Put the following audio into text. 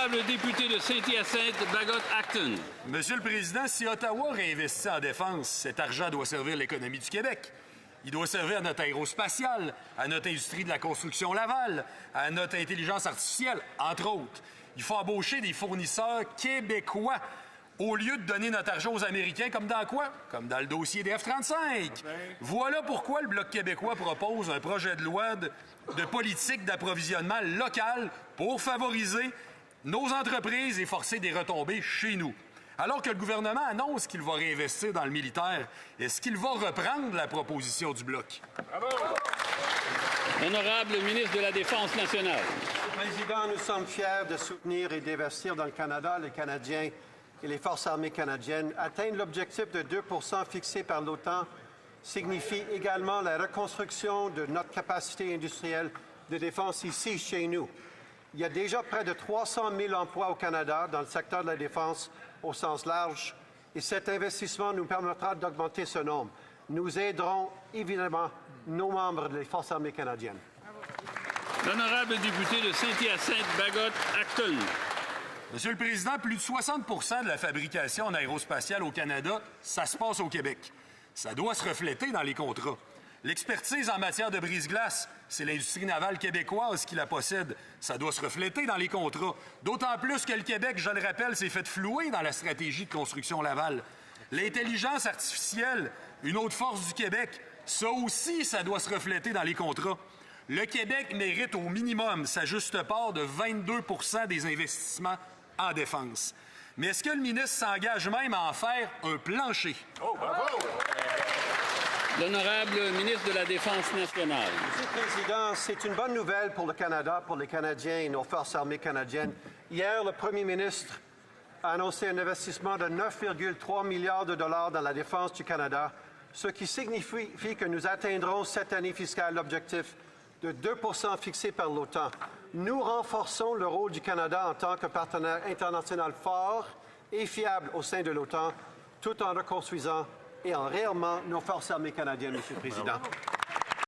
L'honorable député de Saint-Hyacinthe, Bagot-Acton. Monsieur le Président, si Ottawa réinvestit en défense, cet argent doit servir l'économie du Québec. Il doit servir à notre aérospatiale, à notre industrie de la construction Laval, à notre intelligence artificielle, entre autres. Il faut embaucher des fournisseurs québécois au lieu de donner notre argent aux Américains, comme dans quoi? Comme dans le dossier des F-35. Voilà pourquoi le Bloc québécois propose un projet de loi de politique d'approvisionnement local pour favoriser nos entreprises et forcer des retombées chez nous. Alors que le gouvernement annonce qu'il va réinvestir dans le militaire, est-ce qu'il va reprendre la proposition du Bloc? Bravo! L'honorable ministre de la Défense nationale. Monsieur le Président, nous sommes fiers de soutenir et d'investir dans le Canada. Les Canadiens et les Forces armées canadiennes. Atteindre l'objectif de 2 % fixé par l'OTAN signifie également la reconstruction de notre capacité industrielle de défense ici, chez nous. Il y a déjà près de 300 000 emplois au Canada dans le secteur de la défense au sens large, et cet investissement nous permettra d'augmenter ce nombre. Nous aiderons évidemment nos membres des Forces armées canadiennes. L'honorable député de Saint-Hyacinthe, Bagot-Acton. Monsieur le Président, plus de 60 % de la fabrication en aérospatiale au Canada, ça se passe au Québec. Ça doit se refléter dans les contrats. L'expertise en matière de brise-glace, c'est l'industrie navale québécoise qui la possède. Ça doit se refléter dans les contrats. D'autant plus que le Québec, je le rappelle, s'est fait flouer dans la stratégie de construction Laval. L'intelligence artificielle, une autre force du Québec, ça aussi, ça doit se refléter dans les contrats. Le Québec mérite au minimum sa juste part de 22 % des investissements en défense. Mais est-ce que le ministre s'engage même à en faire un plancher? Oh, bravo! L'honorable ministre de la Défense nationale. Monsieur le Président, c'est une bonne nouvelle pour le Canada, pour les Canadiens et nos forces armées canadiennes. Hier, le premier ministre a annoncé un investissement de 9,3 milliards de dollars dans la défense du Canada, ce qui signifie que nous atteindrons cette année fiscale l'objectif de 2 % fixé par l'OTAN. Nous renforçons le rôle du Canada en tant que partenaire international fort et fiable au sein de l'OTAN, tout en reconstruisant et en réarmant nos forces armées canadiennes, Monsieur le Président.